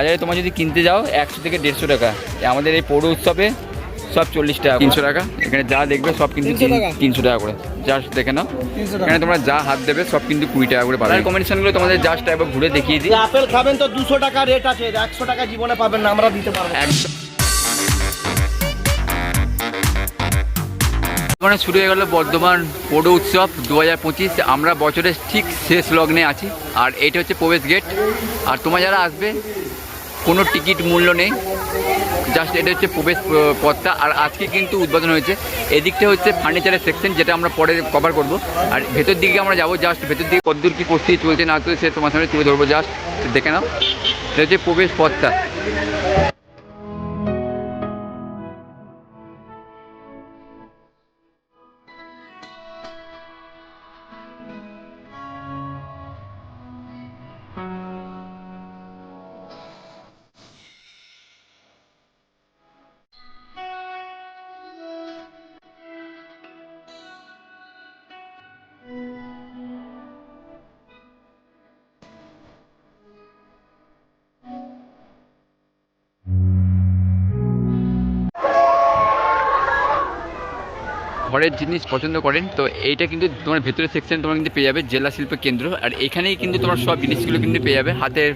বাজারে তোমার যদি কিনতে যাও 100 থেকে 150 টাকা। আমাদের এই পৌর উৎসবে সব 40 টাকা, 300 টাকা। এখানে যা দেখবে সব কিন্তু 300 টাকা করে। জাস্ট দেখে নাও, এখানে তোমরা যা হাত দেবে সব কিন্তু 20 টাকা করে পাবে। কম্বিনেশনগুলো তোমাদের জাস্ট একবার ঘুরে দেখিয়ে দিই। আপেল খাবেন তো 200 টাকা রেট আছে, 100 টাকা জীবনে পাবেন না, আমরা দিতে পারবো। মানে শুরু হয়ে গেল বর্ধমান পৌর উৎসব 2025। আমরা বছরের ঠিক শেষ লগ্নে আছি, আর এইটা হচ্ছে প্রবেশ গেট। আর তোমরা যারা আসবে কোনো টিকিট মূল্য নেই, জাস্ট এটা হচ্ছে প্রবেশ পথটা। আর আজকে কিন্তু উদ্বোধন হয়েছে। এদিকটা হচ্ছে ফার্নিচারের সেকশন, যেটা আমরা পরে কভার করব। আর ভেতর দিকে আমরা যাবো, জাস্ট ভেতর দিকে কতদূর কী পরিস্থিতি চলছে না চলছে তোমার সামনে তুলে ধরবো। জাস্ট দেখে নাও, এটা হচ্ছে প্রবেশ পথটা। ঘরের জিনিস পছন্দ করেন তো এইটা কিন্তু তোমার ভেতরের সেকশন তোমরা কিন্তু পেয়ে যাবে জেলা শিল্প কেন্দ্র। আর এখানেই কিন্তু তোমার সব জিনিসগুলো কিন্তু পেয়ে যাবে। হাতের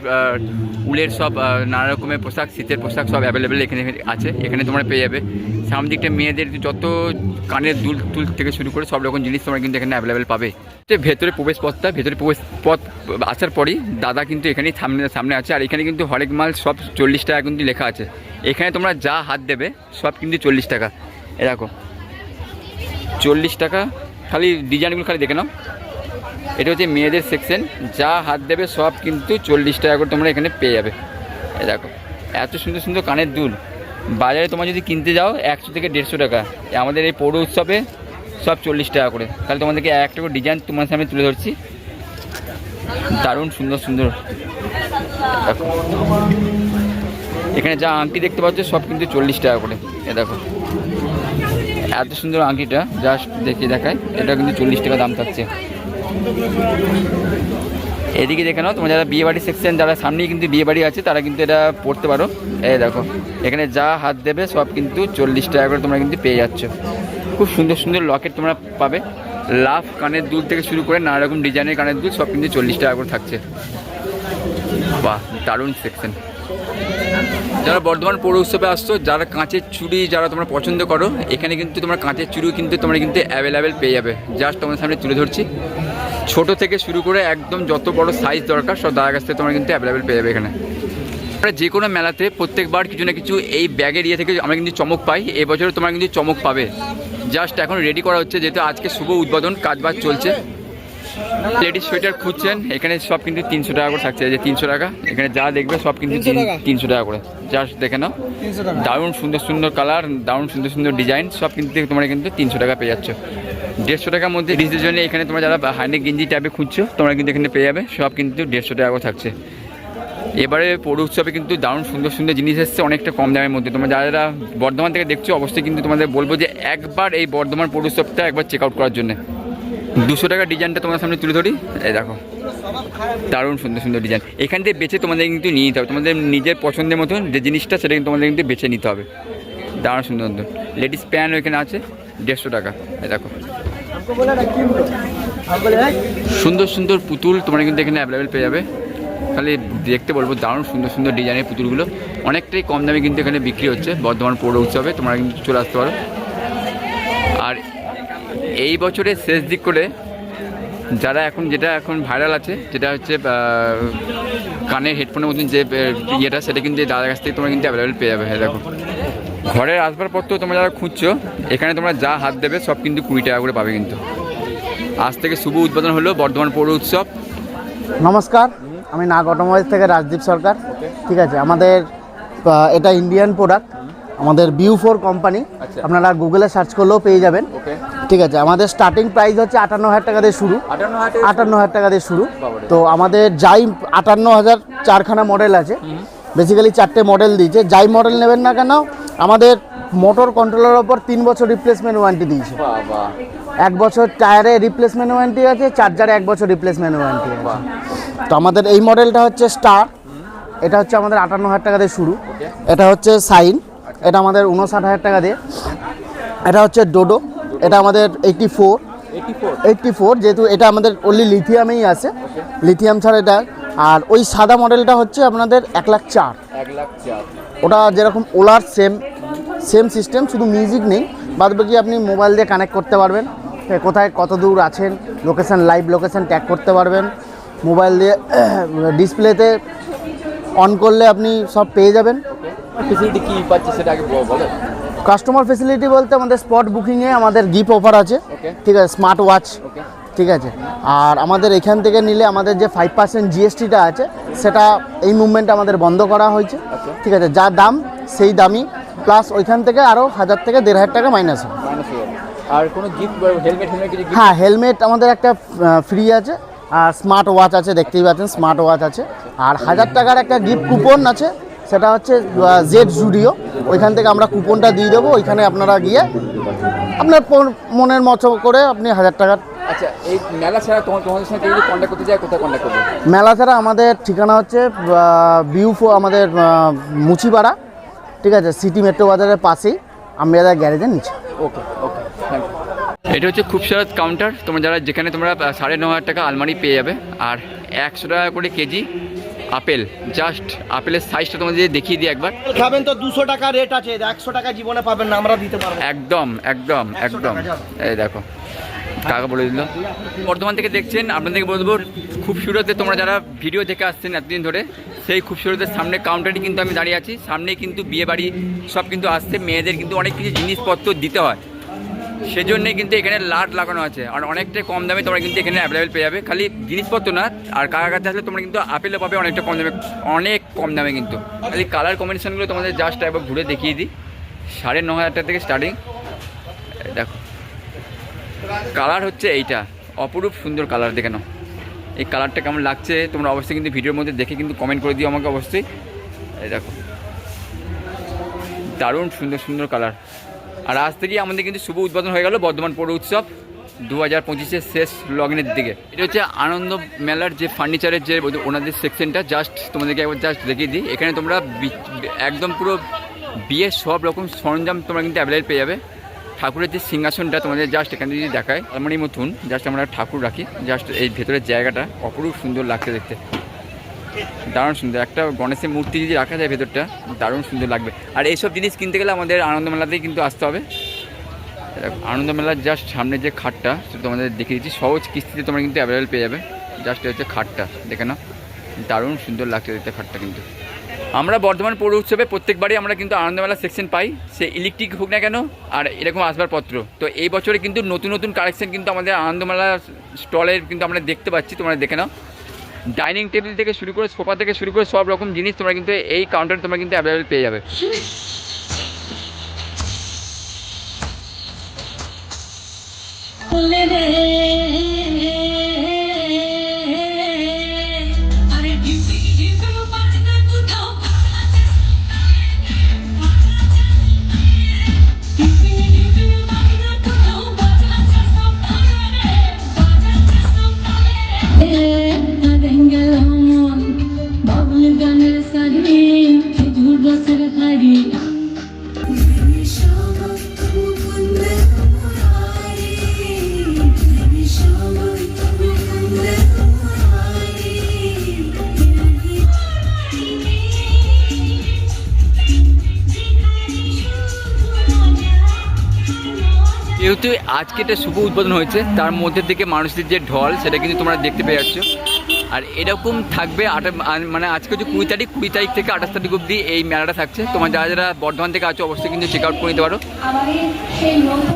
উলের সব নানা রকমের পোশাক, শীতের পোশাক সব অ্যাভেলেবেল এখানে আছে। এখানে তোমরা পেয়ে যাবে। সামনের দিকটা মেয়েদের যত কানের দুল টুল থেকে শুরু করে সব রকম জিনিস তোমরা কিন্তু এখানে অ্যাভেলেবেল পাবে। ভেতরে প্রবেশ পথটা, ভেতরে প্রবেশ পথ আসার পরই দাদা কিন্তু এখানেই সামনে আছে। আর এখানে কিন্তু হরেক মাল সব 40 টাকা কিন্তু লেখা আছে। এখানে তোমরা যা হাত দেবে সব কিন্তু 40 টাকা। এরকম 40 টাকা। খালি ডিজাইনগুলো খালি দেখে নাও। এটা হচ্ছে মেয়েদের সেকশন, যা হাত দেবে সব কিন্তু 40 টাকা করে তোমরা এখানে পেয়ে যাবে। এই দেখো এত সুন্দর সুন্দর কানের দুল। বাজারে তোমরা যদি কিনতে যাও 100 থেকে 150 টাকা। আমাদের এই পৌর উৎসবে সব 40 টাকা করে। তাহলে তোমাদেরকে একটা করে ডিজাইন তোমার সামনে তুলে ধরছি, দারুণ সুন্দর সুন্দর। দেখো এখানে যা আংটি দেখতে পাচ্ছ সব কিন্তু 40 টাকা করে। এ দেখো এত সুন্দর আংটিটা, জাস্ট দেখিয়ে দেখায়। এটা কিন্তু 40 টাকা দাম থাকছে। এদিকে দেখে নাও, তোমার যারা বিয়েবাড়ি সেকশন, যারা সামনেই কিন্তু বিয়েবাড়ি আছে তারা কিন্তু এটা পড়তে পারো। এই দেখো এখানে যা হাত দেবে সব কিন্তু 40 টাকা করে তোমরা কিন্তু পেয়ে যাচ্ছ। খুব সুন্দর সুন্দর লকেট তোমরা পাবে। লাভ কানের দুল থেকে শুরু করে নানা রকম ডিজাইনের কানের দুল সব কিন্তু 40 টাকা করে থাকছে। বাহ, দারুণ সেকশন। যারা বর্ধমান পৌর উৎসবে আসছো, যারা কাঁচের চুড়ি যারা তোমরা পছন্দ করো, এখানে কিন্তু তোমরা কাঁচের চুড়িও কিন্তু তোমরা কিন্তু অ্যাভেলেবেল পেয়ে যাবে। জাস্ট তোমাদের সামনে তুলে ধরছি। ছোট থেকে শুরু করে একদম যত বড় সাইজ দরকার সব দাদার কাছ থেকে তোমরা কিন্তু অ্যাভেলেবেল পেয়ে যাবে এখানে। আমরা যে কোনো মেলাতে প্রত্যেকবার কিছু না কিছু এই ব্যাগের ইয়ে থেকে আমরা কিন্তু চমক পাই। এবছরে তোমরা কিন্তু চমক পাবে। জাস্ট এখন রেডি করা হচ্ছে, যেহেতু আজকে শুভ উদ্বোধন, কাজবাজ চলছে। লেডিস সোয়েটার খুঁজছেন, এখানে সব কিন্তু 300 টাকা করে থাকছে। এই যে 300 টাকা। এখানে যা দেখবে সব কিন্তু 300 টাকা করে। জাস্ট দেখে নাও, দারুণ সুন্দর সুন্দর কালার, দারুণ সুন্দর সুন্দর ডিজাইন সব কিন্তু তোমরা কিন্তু 300 টাকা পেয়ে যাচ্ছ। 150 টাকার মধ্যে লেডিসদের জন্য এখানে তোমরা যারা হাইনেক গেঞ্জি টাইপে খুঁজছো তোমরা কিন্তু এখানে পেয়ে যাবে। সব কিন্তু 150 টাকা করে থাকছে। এবারে পৌর উৎসবে কিন্তু দারুণ সুন্দর সুন্দর জিনিস এসছে অনেকটা কম দামের মধ্যে। তোমরা যারা বর্ধমান থেকে দেখছো অবশ্যই কিন্তু তোমাদের বলবো যে একবার এই বর্ধমান পৌর উৎসবটা একবার চেক আউট করার জন্য। 200 টাকার ডিজাইনটা তোমার সামনে তুলে ধরি। এই দেখো দারুণ সুন্দর সুন্দর ডিজাইন। এখান থেকে বেছে তোমাদের কিন্তু নিয়ে নিতে হবে। তোমাদের নিজের পছন্দের মতন যে জিনিসটা সেটা কিন্তু তোমাদের কিন্তু বেছে নিতে হবে। দারুণ সুন্দর সুন্দর লেডিস প্যান্ট ওইখানে আছে 150 টাকা। এই দেখো সুন্দর সুন্দর পুতুল তোমরা কিন্তু এখানে অ্যাভেলেবেল পেয়ে যাবে। খালি দেখতে বলবো, দারুণ সুন্দর সুন্দর ডিজাইনের পুতুলগুলো অনেকটাই কম দামে কিন্তু এখানে বিক্রি হচ্ছে বর্ধমান পৌর উৎসবে। তোমরা কিন্তু চলে আসতে পারো। আর এই বছরের শেষ দিক করে যারা যেটা এখন ভাইরাল আছে, যেটা হচ্ছে কানের হেডফোনের মতন যে ইয়েটা, সেটা কিন্তু দাদার কাছ থেকে তোমরা কিন্তু অ্যাভেলেবেল পেয়ে যাবে। দেখো ঘরের আসবাবপত্র তোমরা যারা খুঁজছো, এখানে তোমরা যা হাত দেবে সব কিন্তু 20 টাকা করে পাবে। কিন্তু আজ থেকে শুভ উদ্বোধন হলো বর্ধমান পৌর উৎসব। নমস্কার, আমি নাগ অটোমোবাইলস থেকে রাজদীপ সরকার। ঠিক আছে, আমাদের এটা ইন্ডিয়ান প্রোডাক্ট, আমাদের বিউ4 কোম্পানি। আপনারা গুগলে সার্চ করলেও পেয়ে যাবেন। ঠিক আছে, আমাদের স্টার্টিং প্রাইস হচ্ছে 58,000 টাকা দিয়ে শুরু। 58,000 টাকা দিয়ে শুরু। তো আমাদের যাই 58,000 4খানা মডেল আছে। বেসিক্যালি 4টে মডেল দিয়েছে। যাই মডেল নেবেন না কেন, আমাদের মোটর কন্ট্রোলের ওপর 3 বছর রিপ্লেসমেন্ট ওয়ারেন্টি দিয়েছে। 1 বছর টায়ারে রিপ্লেসমেন্ট ওয়ারেন্টি আছে, চার্জারে 1 বছর রিপ্লেসমেন্ট ওয়ারেন্টি আছে। তো আমাদের এই মডেলটা হচ্ছে স্টার। এটা হচ্ছে আমাদের 58,000 টাকা দিয়ে শুরু। এটা হচ্ছে সাইন, এটা আমাদের 59,000 টাকা দিয়ে। এটা হচ্ছে ডোডো, এটা আমাদের 84, যেহেতু এটা আমাদের অনলি লিথিয়ামেই আছে, লিথিয়াম ছাড়া এটা। আর ওই সাদা মডেলটা হচ্ছে আপনাদের 1,04,000। ওটা যেরকম ওলার সেম সিস্টেম, শুধু মিউজিক নেই, বাদ বাকি আপনি মোবাইল দিয়ে কানেক্ট করতে পারবেন, কোথায় কত দূর আছেন লোকেশান, লাইভ লোকেশান ট্যাগ করতে পারবেন মোবাইল দিয়ে। ডিসপ্লেতে অন করলে আপনি সব পেয়ে যাবেন। ফেসিলিটি কি পাচ্ছে সেটা আগে বলো। কাস্টমার ফেসিলিটি বলতে আমাদের স্পট বুকিংয়ে আমাদের গিফট অফার আছে, ঠিক আছে, স্মার্ট ওয়াচ, ঠিক আছে। আর আমাদের এখান থেকে নিলে আমাদের যে 5% জিএসটিটা আছে সেটা এই মুভমেন্টে আমাদের বন্ধ করা হয়েছে, ঠিক আছে। যা দাম সেই দামই, প্লাস ওইখান থেকে আরও 1,000 থেকে 1,500 টাকা মাইনাস হবে। আর কোনো গিফট হেলমেট কিছু? হ্যাঁ, হেলমেট আমাদের একটা ফ্রি আছে, আর স্মার্ট ওয়াচ আছে, দেখতেই পাচ্ছেন স্মার্ট ওয়াচ আছে। আর 1,000 টাকার একটা গিফট কুপন আছে, সেটা হচ্ছে জেড জুডিও, ওইখান থেকে আমরা কুপনটা দিয়ে দেবো। ওইখানে আপনারা গিয়ে আপনার মনের মতো করে আপনি 1,000 টাকার। আচ্ছা, এই মেলা ছাড়া তোমাদের সঙ্গে যদি কন্ট্যাক্ট করতে চাই, কোথায় কন্ট্যাক্ট করবে? মেলা ছাড়া আমাদের ঠিকানা হচ্ছে আমাদের মুচিপাড়া, ঠিক আছে, সিটি মেট্রো বাজারের পাশেই আমরিয়াদা গ্যারেজের নিচে। ওকে, থ্যাংক ইউ। এটা হচ্ছে খুবসুরত কাউন্টার, তোমরা যেখানে তোমরা 9,500 টাকা আলমারি পেয়ে যাবে। আর 100 টাকা করে কেজি আপেল, জাস্ট আপেলের সাইজটা তোমাদের দেখিয়ে দিই একবার। খাবেন তো 200 টাকা রেট আছে, 100 টাকা জীবনে পাবেন না, আমরা দিতে পারবো। একদম এই দেখো কাকা বলে দিল। বর্ধমান থেকে দেখছেন, আপনাদেরকে বলবো খুবসুরতে তোমরা যারা ভিডিও দেখে আসছেন এতদিন ধরে, সেই খুবসুরতের সামনে কাউন্টারটি কিন্তু আমি দাঁড়িয়ে আছি। সামনে কিন্তু বিয়ে বাড়ি সব কিন্তু আসছে, মেয়েদের কিন্তু অনেক কিছু জিনিসপত্র দিতে হয়, সেজন্যই কিন্তু এখানে লাট লাগানো আছে। আর অনেকটাই কম দামে তোমরা কিন্তু এখানে অ্যাভেলেবেল পেয়ে যাবে। খালি জিনিসপত্র না, আর কাকার কাছে আসলে তোমরা কিন্তু আপেলও পাবে অনেকটা কম দামে, অনেক কম দামে কিন্তু। খালি কালার কম্বিনেশনগুলো তোমাদের জাস্ট একবার ঘুরে দেখিয়ে দিই। 9,500 টাকা থেকে স্টার্টিং। দেখো কালার হচ্ছে এইটা, অপরূপ সুন্দর কালার, দেখে নাও এই কালারটা কেমন লাগছে তোমরা অবশ্যই কিন্তু ভিডিওর মধ্যে দেখে কিন্তু কমেন্ট করে দিও আমাকে অবশ্যই। এই দেখো দারুণ সুন্দর কালার। আর আজ থেকেই আমাদের কিন্তু শুভ উদ্বোধন হয়ে গেল বর্ধমান পৌর উৎসব 2025-এর শেষ লগইনের দিকে। এটা হচ্ছে আনন্দ মেলার যে ফার্নিচারের যে ওনাদের সেকশনটা, জাস্ট তোমাদেরকে একবার জাস্ট দেখিয়ে দিই। এখানে তোমরা একদম পুরো বিয়ের সব রকম সরঞ্জাম তোমরা কিন্তু অ্যাভেলেবেল পেয়ে যাবে। ঠাকুরের যে সিংহাসনটা তোমাদের জাস্ট এখানে যদি দেখায়, আলমারির মতন জাস্ট আমরা ঠাকুর রাখি, জাস্ট এই ভেতরের জায়গাটা অপরূপ সুন্দর লাগছে দেখতে, দারুণ সুন্দর। একটা গণেশের মূর্তি যদি রাখা যায় ভেতরটা, দারুণ সুন্দর লাগবে। আর এইসব জিনিস কিনতে গেলে আমাদের আনন্দমেলাতেই কিন্তু আসতে হবে। আনন্দমেলার জাস্ট সামনে যে খাটটা সেটা তোমাদের দেখিয়ে দিচ্ছি, সহজ কিস্তিতে তোমরা কিন্তু অ্যাভেলেবেল পেয়ে যাবে। জাস্ট হচ্ছে খাটটা, দেখে নাও দারুণ সুন্দর লাগছে দেখতে খাটটা। কিন্তু আমরা বর্ধমান পৌর উৎসবে প্রত্যেকবারই আমরা কিন্তু আনন্দমেলা সেকশন পাই, সে ইলেকট্রিক হোক না কেন আর এরকম আসবাবপত্র। তো এই বছরে কিন্তু নতুন কালেকশন কিন্তু আমাদের আনন্দমেলা স্টলের কিন্তু আমরা দেখতে পাচ্ছি, তোমরা দেখে নাও। ডাইনিং টেবিল থেকে শুরু করে, সোফা থেকে শুরু করে সব রকম জিনিস তোমরা কিন্তু এই কাউন্টারে তোমরা কিন্তু অ্যাভেলেবেল পেয়ে যাবে। যেহেতু আজকে এটা শুভ উদ্বোধন হয়েছে, তার মধ্যে থেকে মানুষদের যে ঢল সেটা কিন্তু তোমরা দেখতে পেয়ে যাচ্ছ। আর এরকম থাকবে মানে আজকে হচ্ছে 20 তারিখ থেকে 28 তারিখ অবধি এই মেলাটা থাকছে। তোমরা যারা বর্ধমান থেকে আছো অবশ্যই কিন্তু চেক আউট করে নিতে পারো।